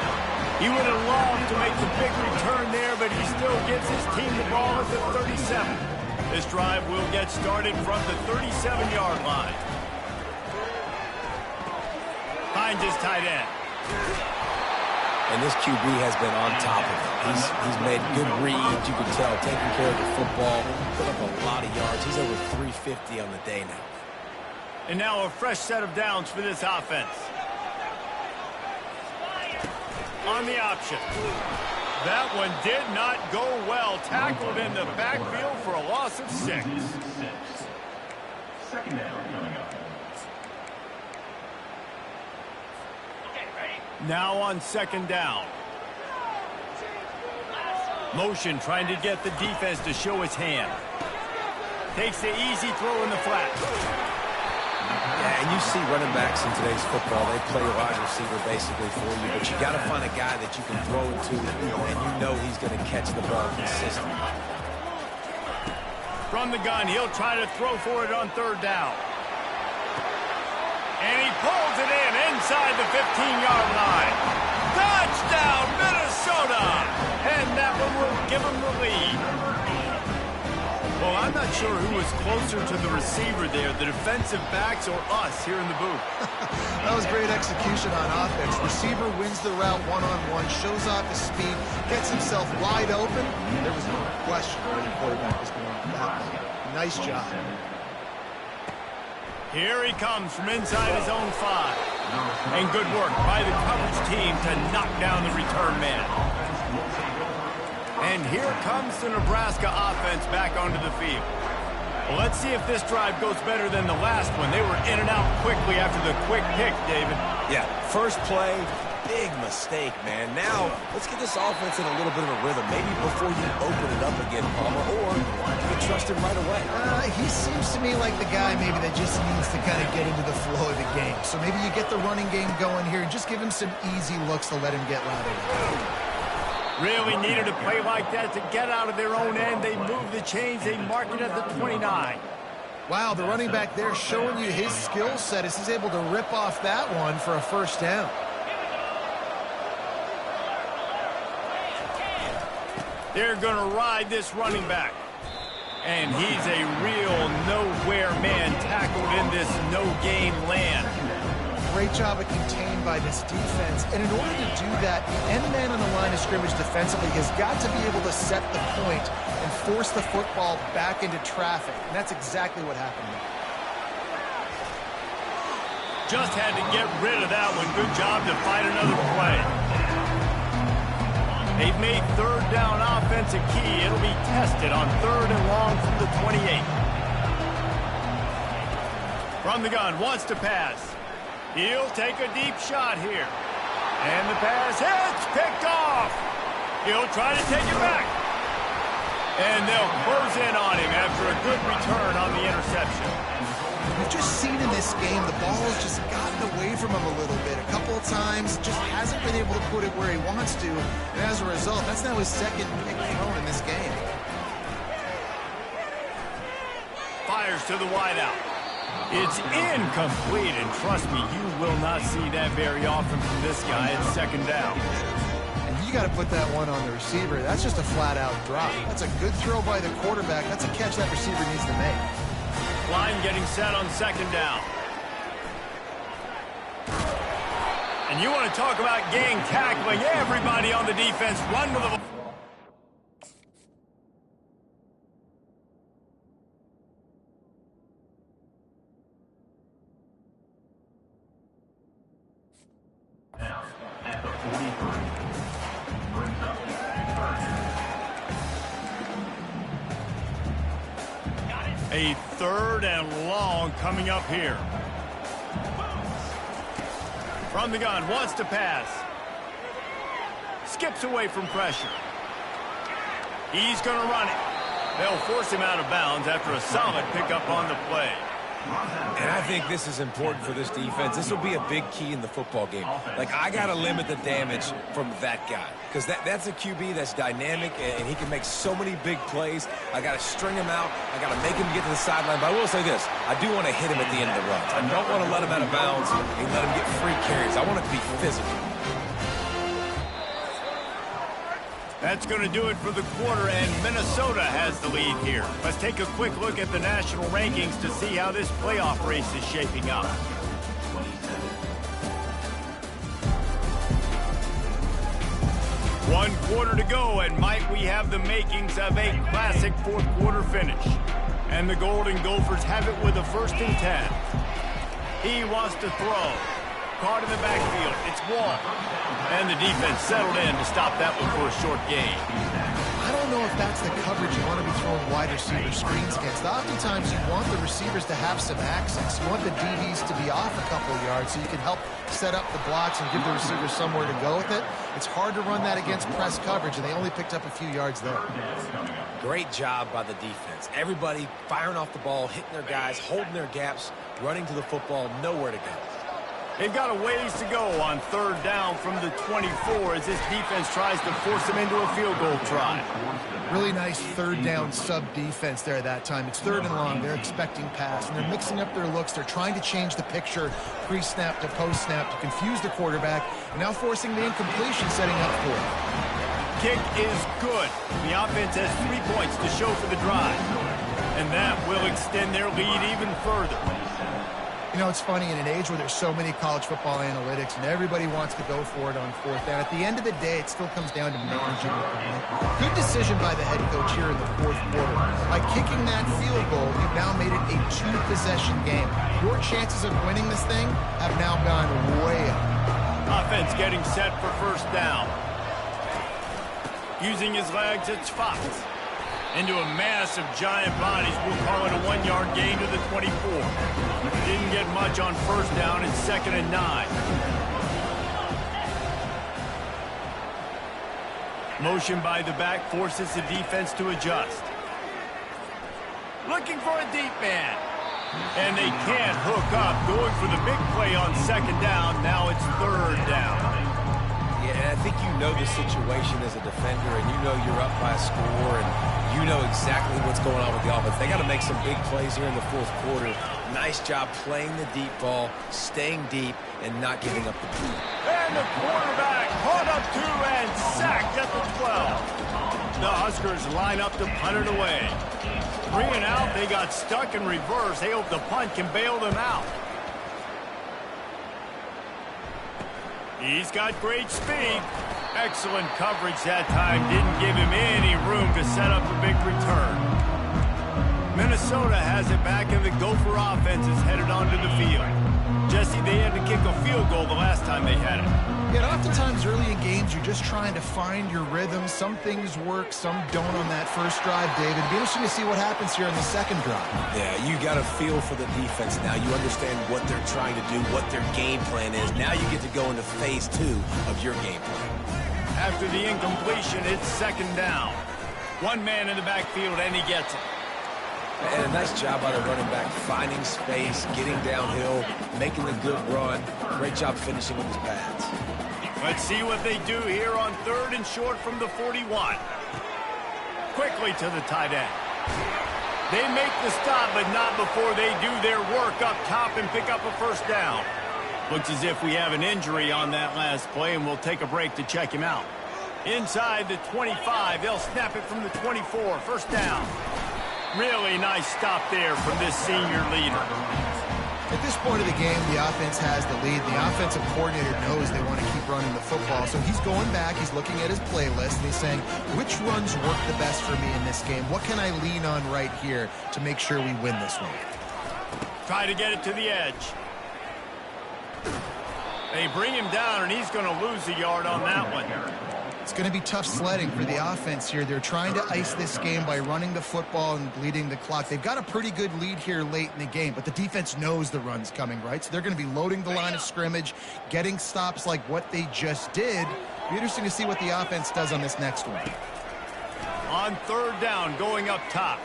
Speaker 1: He would have loved to make the big return there, but he still gives his team the ball at the 37. This drive will get started from the 37-yard line. Finds his tight end.
Speaker 2: And this QB has been on top of it. He's made good reads, you can tell, taking care of the football, put up a lot of yards. He's over 350 on the day now.
Speaker 1: And now a fresh set of downs for this offense. On the option. That one did not go well. Tackled in the backfield for a loss of 6.
Speaker 5: 2nd down coming up.
Speaker 1: Now on 2nd down. Motion trying to get the defense to show his hand. Takes the easy throw in the flat.
Speaker 2: Yeah, and you see running backs in today's football, they play wide receiver basically for you, but you got to find a guy that you can throw it to, and you know he's going to catch the ball consistently.
Speaker 1: From the gun, he'll try to throw for it on 3rd down. And he pulls it in inside the 15-yard line. Touchdown, Minnesota! And that one will give him the lead. Well, I'm not sure who was closer to the receiver there, the defensive backs or us here in the booth.
Speaker 3: That was great execution on offense. Receiver wins the route one-on-one, shows off his speed, gets himself wide open. There was no question where the quarterback was going with that one. Nice job.
Speaker 1: Here he comes from inside his own 5. And good work by the coverage team to knock down the return man. And here comes the Nebraska offense back onto the field. Well, let's see if this drive goes better than the last one. They were in and out quickly after the quick pick, David.
Speaker 2: Yeah, first play, big mistake, man. Now, let's get this offense in a little bit of a rhythm. Maybe before you open it up again, Palmer, or you can trust him right away.
Speaker 3: He seems to me like the guy maybe that just needs to kind of get into the flow of the game. So maybe you get the running game going here and just give him some easy looks to let him get routed.
Speaker 1: Really needed a play like that to get out of their own end. They move the chains. They mark it at the 29.
Speaker 3: Wow, the running back there showing you his skill set as he's able to rip off that one for a 1st down.
Speaker 1: They're going to ride this running back. And he's a real nowhere man tackled in this no-game land.
Speaker 3: Great job of contained by this defense. And in order to do that, the end man on the line of scrimmage defensively has got to be able to set the point and force the football back into traffic. And that's exactly what happened there.
Speaker 1: Just had to get rid of that one. Good job to find another play. They've made third down offense a key. It'll be tested on 3rd and long from the 28. From the gun, wants to pass. He'll take a deep shot here. And the pass hits, picked off. He'll try to take it back. And they'll close in on him after a good return on the interception.
Speaker 3: We've just seen in this game, the ball has just gotten away from him a little bit. A couple of times, just hasn't been able to put it where he wants to. And as a result, that's now his second pick thrown in this game.
Speaker 1: Fires to the wideout. It's incomplete, and trust me, you will not see that very often from this guy at 2nd down.
Speaker 3: And you got to put that one on the receiver. That's just a flat-out drop. That's a good throw by the quarterback. That's a catch that receiver needs to make.
Speaker 1: Line getting set on 2nd down. And you want to talk about gang tackling. Everybody on the defense run to the...
Speaker 5: At the 43. Brings up 3rd.
Speaker 1: A 3rd and long coming up here. From the gun, wants to pass. Skips away from pressure. He's going to run it. They'll force him out of bounds after a solid pickup on the play.
Speaker 2: And I think this is important for this defense. This will be a big key in the football game. Like, I got to limit the damage from that guy. Because that's a QB that's dynamic, and he can make so many big plays. I got to string him out. I got to make him get to the sideline. But I will say this. I do want to hit him at the end of the runs. I don't want to let him out of bounds and let him get free carries. I want it to be physical.
Speaker 1: That's going to do it for the quarter, and Minnesota has the lead here. Let's take a quick look at the national rankings to see how this playoff race is shaping up. One quarter to go, and might we have the makings of a classic fourth quarter finish. And the Golden Gophers have it with a 1st and 10. He wants to throw. Caught in the backfield. It's Wall. And the defense settled in to stop that one for a short gain.
Speaker 3: I don't know if that's the coverage you want to be throwing wide receiver screens against. Oftentimes, you want the receivers to have some access. You want the DBs to be off a couple of yards so you can help set up the blocks and give the receivers somewhere to go with it. It's hard to run that against press coverage, and they only picked up a few yards there.
Speaker 2: Great job by the defense. Everybody firing off the ball, hitting their guys, holding their gaps, running to the football, nowhere to go.
Speaker 1: They've got a ways to go on 3rd down from the 24 as this defense tries to force them into a field goal try.
Speaker 3: Really nice 3rd down sub-defense there that time. It's 3rd and long. They're expecting pass, and they're mixing up their looks. They're trying to change the picture pre-snap to post-snap to confuse the quarterback, and now forcing the incompletion, setting up for it.
Speaker 1: Kick is good. The offense has 3 points to show for the drive, and that will extend their lead even further.
Speaker 3: You know, it's funny, in an age where there's so many college football analytics and everybody wants to go for it on 4th down, at the end of the day, it still comes down to managing the game. Good decision by the head coach here in the 4th quarter. By kicking that field goal, you've now made it a 2-possession game. Your chances of winning this thing have now gone way up.
Speaker 1: Offense getting set for 1st down. Using his legs, it's Fox. Into a mass of giant bodies, we'll call it a 1-yard gain to the 24. Didn't get much on 1st down. It's 2nd and 9. Motion by the back forces the defense to adjust. Looking for a deep man. And they can't hook up. Going for the big play on 2nd down. Now it's 3rd down.
Speaker 2: Yeah, and I think you know the situation as a defender, and you know you're up by a score, and you know exactly what's going on with the offense. They got to make some big plays here in the 4th quarter. Nice job playing the deep ball, staying deep, and not giving up the ball.
Speaker 1: And the quarterback hauled up 2 and sacked at the 12. The Huskers line up to punt it away. 3 and out, they got stuck in reverse. They hope the punt can bail them out. He's got great speed. Excellent coverage that time. Didn't give him any room to set up a big return. Minnesota has it back, and the Gopher offense is headed onto the field. Jesse, they had to kick a field goal the last time they had it.
Speaker 3: Yeah, oftentimes early in games, you're just trying to find your rhythm. Some things work, some don't on that first drive, David. It'll be interesting to see what happens here in the second drive.
Speaker 2: Yeah, you got a feel for the defense now. You understand what they're trying to do, what their game plan is. Now you get to go into phase 2 of your game plan.
Speaker 1: After the incompletion, it's second down. One man in the backfield, and he gets it.
Speaker 2: And a nice job by the running back, finding space, getting downhill, making a good run. Great job finishing with his pads.
Speaker 1: Let's see what they do here on 3rd and short from the 41. Quickly to the tight end. They make the stop, but not before they do their work up top and pick up a first down. Looks as if we have an injury on that last play, and we'll take a break to check him out. Inside the 25, they'll snap it from the 24. First down. Really nice stop there from this senior leader.
Speaker 3: At this point of the game, the offense has the lead. The offensive coordinator knows they want to keep running the football. So he's going back, he's looking at his playlist, and he's saying, which runs work the best for me in this game? What can I lean on right here to make sure we win this one?
Speaker 1: Try to get it to the edge. They bring him down, and he's going to lose a yard on that one.
Speaker 3: It's going to be tough sledding for the offense here. They're trying to ice this game by running the football and bleeding the clock. They've got a pretty good lead here late in the game, but the defense knows the run's coming, right? So they're going to be loading the line of scrimmage, getting stops like what they just did. It'll be interesting to see what the offense does on this next one.
Speaker 1: On 3rd down, going up top.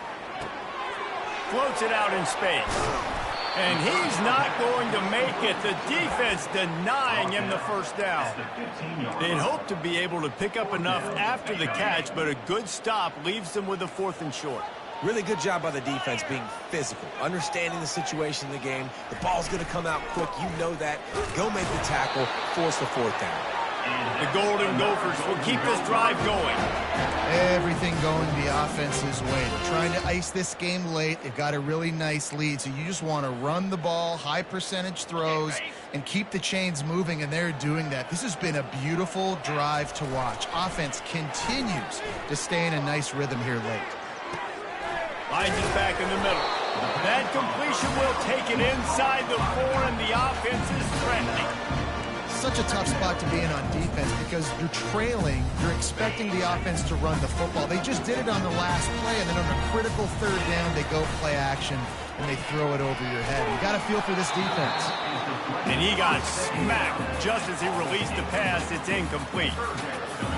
Speaker 1: Floats it out in space. And he's not going to make it. The defense denying him the first down. They'd hope to be able to pick up enough after the catch, but a good stop leaves them with a 4th and short.
Speaker 2: Really good job by the defense being physical, understanding the situation in the game. The ball's going to come out quick. You know that. Go make the tackle, force the 4th down.
Speaker 1: The Golden Gophers will keep this drive going.
Speaker 3: Everything going the offense's way. They're trying to ice this game late. They've got a really nice lead, so you just want to run the ball, high percentage throws, and keep the chains moving, and they're doing that. This has been a beautiful drive to watch. Offense continues to stay in a nice rhythm here late.
Speaker 1: Finds it back in the middle. That completion will take it inside the 4, and the offense is threatening.
Speaker 3: Such a tough spot to be in on defense because you're trailing, you're expecting the offense to run the football. They just did it on the last play, and then on a critical 3rd down, they go play action, and they throw it over your head. You got to feel for this defense.
Speaker 1: And he got smacked just as he released the pass. It's incomplete.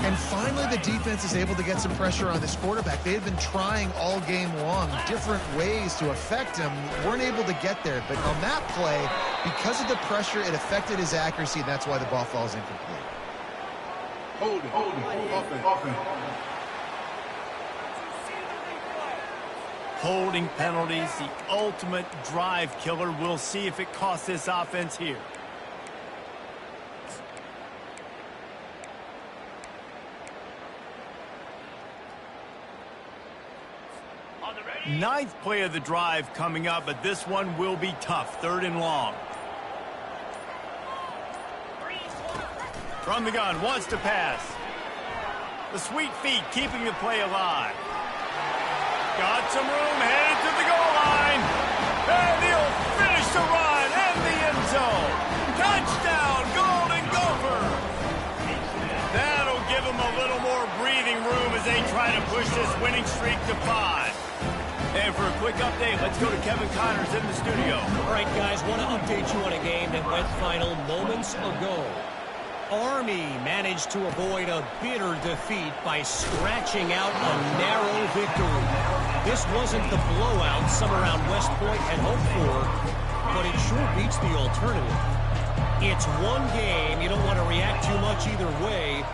Speaker 3: And finally, the defense is able to get some pressure on this quarterback. They had been trying all game long different ways to affect him. Weren't able to get there. But on that play, because of the pressure, it affected his accuracy, and that's why the ball falls incomplete.
Speaker 1: Holding penalties, the ultimate drive killer. We'll see if it costs this offense here. Ninth play of the drive coming up, but this one will be tough. 3rd and long. From the gun, wants to pass. The sweet feet keeping the play alive. Got some room, headed to the goal line. And he'll finish the run in the end zone. Touchdown, Golden Gopher. That'll give them a little more breathing room as they try to push this winning streak to 5. And for a quick update, let's go to Kevin Connors in the studio.
Speaker 4: All right, guys, want to update you on a game that went final moments ago. Army managed to avoid a bitter defeat by scratching out a narrow victory. This wasn't the blowout some around West Point had hoped for, but it sure beats the alternative. It's one game. You don't want to react too much either way.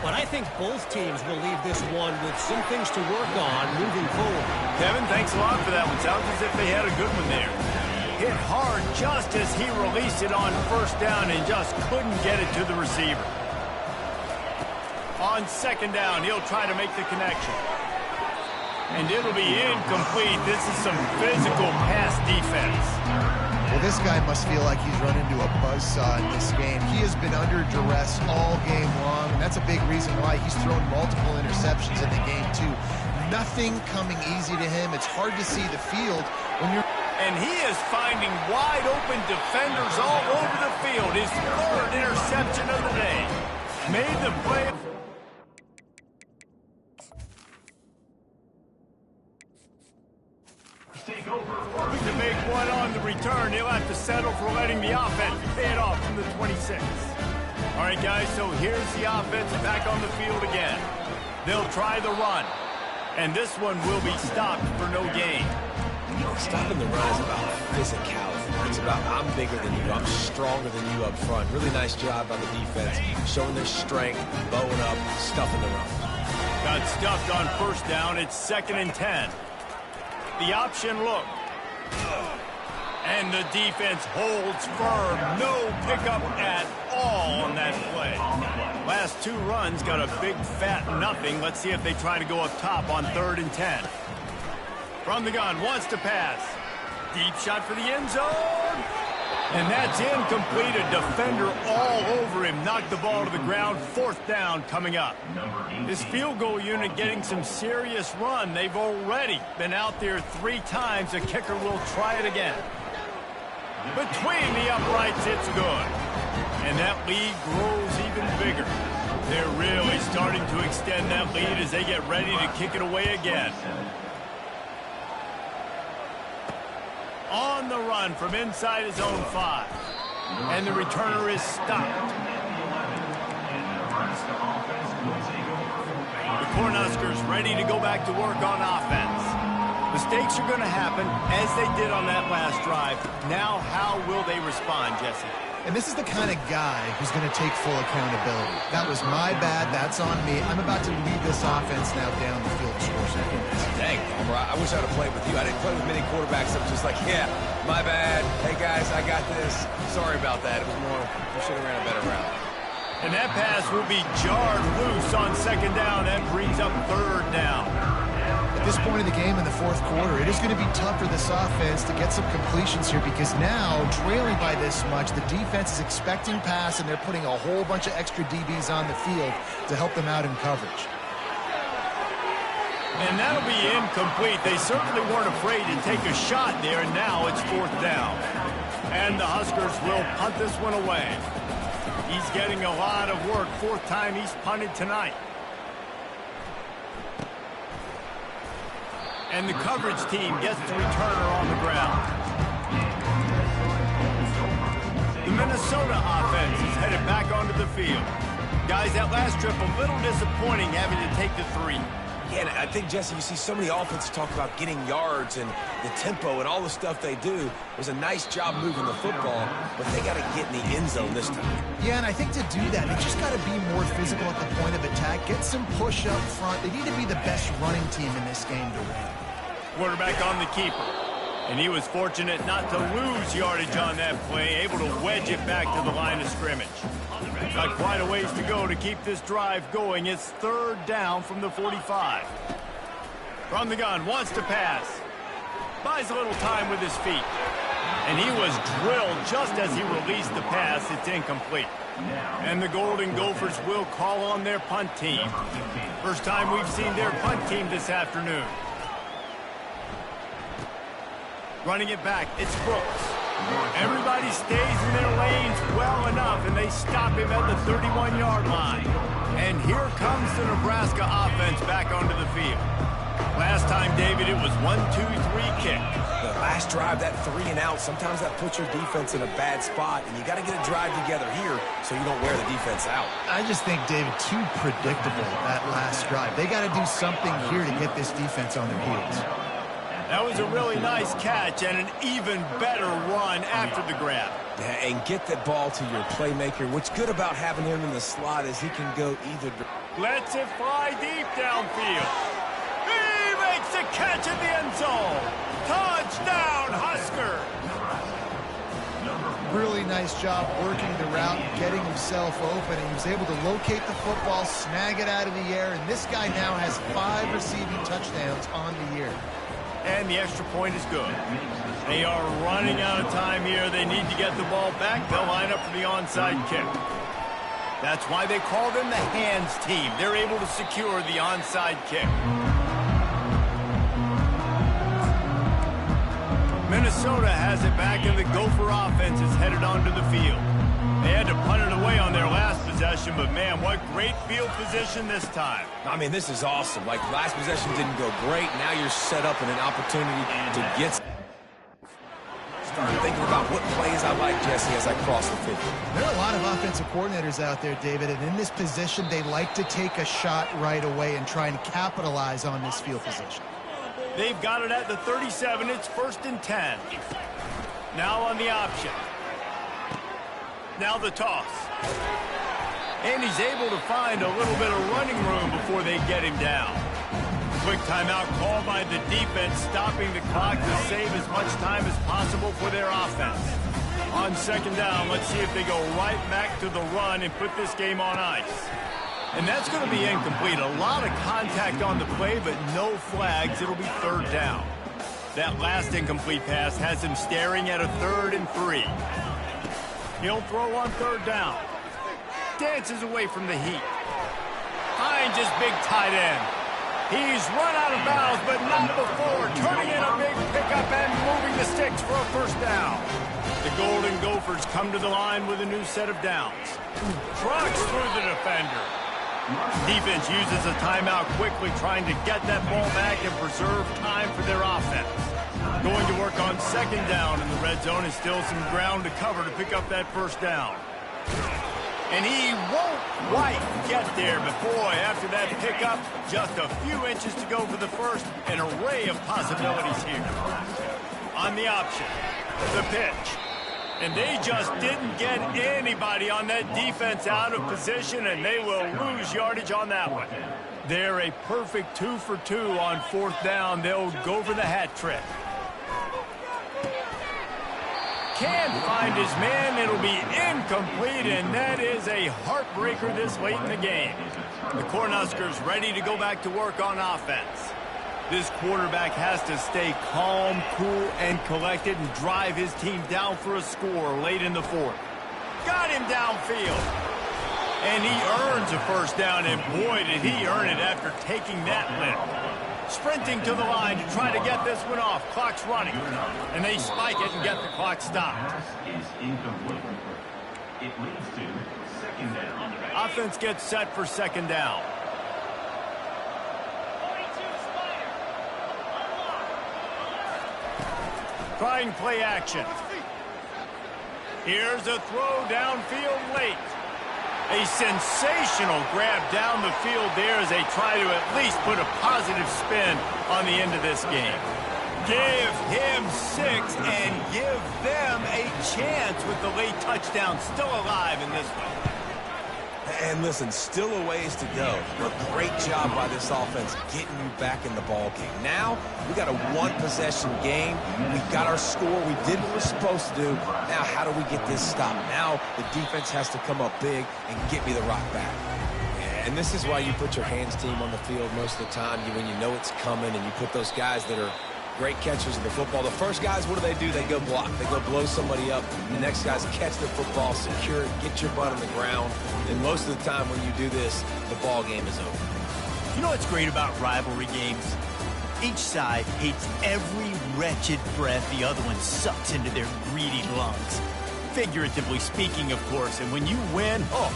Speaker 4: But I think both teams will leave this one with some things to work on moving forward.
Speaker 1: Kevin, thanks a lot for that one. Sounds as if they had a good one there. Hit hard just as he released it on 1st down and just couldn't get it to the receiver. On second down, he'll try to make the connection. And it'll be incomplete. This is some physical pass defense.
Speaker 3: Well, this guy must feel like he's run into a buzzsaw in this game. He has been under duress all game long, and that's a big reason why he's thrown multiple interceptions in the game, too. Nothing coming easy to him. It's hard to see the field when you're...
Speaker 1: And he is finding wide-open defenders all over the field. His third interception of the day. Made the play... To make one on the return, he'll have to settle for letting the offense pay it off from the 26. All right, guys, so here's the offense back on the field again. They'll try the run, and this one will be stopped for no gain.
Speaker 2: Stopping the run is about physicality. It's about I'm bigger than you, I'm stronger than you up front. Really nice job by the defense, showing their strength, bowing up, stuffing the run.
Speaker 1: Got stuffed on first down. It's 2nd and 10. The option look. And the defense holds firm. No pickup at all on that play. Last two runs got a big fat nothing. Let's see if they try to go up top on 3rd and 10. From the gun, wants to pass. Deep shot for the end zone. And that's incomplete. A defender all over him. Knocked the ball to the ground. 4th down coming up. This field goal unit getting some serious run. They've already been out there 3 times. The kicker will try it again. Between the uprights, it's good. And that lead grows even bigger. They're really starting to extend that lead as they get ready to kick it away again. On the run from inside his own 5. And the returner is stopped. The Cornhuskers ready to go back to work on offense. Mistakes are going to happen, as they did on that last drive. Now, how will they respond, Jesse?
Speaker 3: And this is the kind of guy who's going to take full accountability. That was my bad. That's on me. I'm about to lead this offense now down the field to score some points.
Speaker 2: Dang, Palmer, I wish I'd have played with you. I didn't play with many quarterbacks. I'm just like, yeah, my bad. Hey, guys, I got this. Sorry about that. It was more, we should have ran a better route.
Speaker 1: And that pass will be jarred loose on 2nd down. That brings up 3rd down.
Speaker 3: At this point in the game in the 4th quarter, it is going to be tough for this offense to get some completions here because now, trailing by this much, the defense is expecting pass and they're putting a whole bunch of extra DBs on the field to help them out in coverage.
Speaker 1: And that'll be incomplete. They certainly weren't afraid to take a shot there, and now it's 4th down. And the Huskers will punt this one away. He's getting a lot of work. 4th time he's punted tonight. And the coverage team gets the returner on the ground. The Minnesota offense is headed back onto the field. Guys, that last trip a little disappointing having to take the 3.
Speaker 2: Yeah, and I think, Jesse, you see so many offenses talk about getting yards and the tempo and all the stuff they do. It was a nice job moving the football, but they got to get in the end zone this time.
Speaker 3: Yeah, and I think to do that, they just got to be more physical at the point of attack, get some push up front. They need to be the best running team in this game to win.
Speaker 1: Quarterback on the keeper. And he was fortunate not to lose yardage on that play, able to wedge it back to the line of scrimmage. Got quite a ways to go to keep this drive going. It's 3rd down from the 45. From the gun, wants to pass. Buys a little time with his feet. And he was drilled just as he released the pass. It's incomplete. And the Golden Gophers will call on their punt team. First time we've seen their punt team this afternoon. Running it back, it's Brooks. Everybody stays in their lanes well enough, and they stop him at the 31-yard line. And here comes the Nebraska offense back onto the field. Last time, David, it was 1-2-3 kick.
Speaker 2: The last drive, that 3 and out, sometimes that puts your defense in a bad spot, and you got to get a drive together here so you don't wear the defense out.
Speaker 3: I just think, David, too predictable that last drive. They got to do something here to get this defense on their heels.
Speaker 1: That was a really nice catch and an even better run after the grab.
Speaker 2: Yeah, and get the ball to your playmaker. What's good about having him in the slot is he can go either direction.
Speaker 1: Lets it fly deep downfield. He makes a catch in the end zone. Touchdown, Husker.
Speaker 3: Really nice job working the route and getting himself open. And he was able to locate the football, snag it out of the air, and this guy now has 5 receiving touchdowns on the year.
Speaker 1: And the extra point is good. They are running out of time here. They need to get the ball back. They'll line up for the onside kick. That's why they call them the hands team. They're able to secure the onside kick. Minnesota has it back, and the Gopher offense is headed onto the field. They had to punt it away on their last possession, but man, what great field position this time.
Speaker 2: I mean, this is awesome. Like, last possession didn't go great. Now you're set up in an opportunity to get... Started thinking about what plays I like, Jesse, as I cross the 50.
Speaker 3: There are a lot of offensive coordinators out there, David, and in this position, they like to take a shot right away and try and capitalize on this field position.
Speaker 1: They've got it at the 37. It's 1st and 10. Now on the option. Now the toss. And he's able to find a little bit of running room before they get him down. Quick timeout called by the defense, stopping the clock to save as much time as possible for their offense. On 2nd down, let's see if they go right back to the run and put this game on ice. And that's going to be incomplete. A lot of contact on the play, but no flags. It'll be 3rd down. That last incomplete pass has him staring at a 3rd and 3. He'll throw on 3rd down. Dances away from the heat. Finds his big tight end. He's run out of bounds, but not before. Turning in a big pickup and moving the sticks for a 1st down. The Golden Gophers come to the line with a new set of downs. Trucks through the defender. Defense uses a timeout quickly, trying to get that ball back and preserve time for their offense. Going to work on 2nd down in the red zone, and still some ground to cover to pick up that 1st down. And he won't quite get there, but boy, after that pickup, just a few inches to go for the 1st. An array of possibilities here. On the option, the pitch. And they just didn't get anybody on that defense out of position, and they will lose yardage on that one. They're a perfect 2 for 2 on 4th down. They'll go for the hat trick. Can't find his man. It'll be incomplete, and that is a heartbreaker this late in the game. The Cornhuskers ready to go back to work on offense. This quarterback has to stay calm, cool, and collected and drive his team down for a score late in the 4th. Got him downfield. And he earns a 1st down, and boy, did he earn it after taking that lift. Sprinting to the line to try to get this one off. Clock's running. And they spike it and get the clock stopped. Offense gets set for 2nd down. Trying play action. Here's a throw downfield late. A sensational grab down the field there as they try to at least put a positive spin on the end of this game. Give him 6 and give them a chance with the late touchdown still alive in this one.
Speaker 2: And listen, still a ways to go. A great job by this offense getting you back in the ball game. Now, we got a 1-possession game. We got our score. We did what we're supposed to do. Now, how do we get this stopped? Now, the defense has to come up big and get me the rock back. And this is why you put your hands team on the field most of the time when you know it's coming, and you put those guys that are great catchers of the football. The first guys, what do? They go block. They go blow somebody up. The next guys catch the football, secure it, get your butt on the ground. And most of the time when you do this, the ball game is over.
Speaker 1: You know what's great about rivalry games? Each side hates every wretched breath the other one sucks into their greedy lungs. Figuratively speaking, of course. And when you win, oh,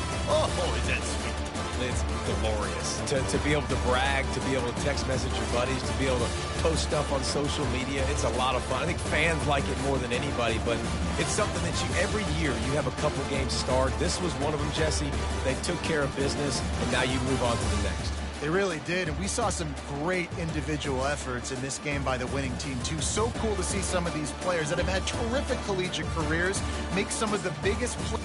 Speaker 1: is that sweet.
Speaker 2: It's glorious. To be able to brag, to be able to text message your buddies, to be able to post stuff on social media, it's a lot of fun. I think fans like it more than anybody, but it's something that every year you have a couple games start. This was one of them, Jesse. They took care of business, and now you move on to the next.
Speaker 3: They really did, and we saw some great individual efforts in this game by the winning team, too. So cool to see some of these players that have had terrific collegiate careers make some of the biggest plays.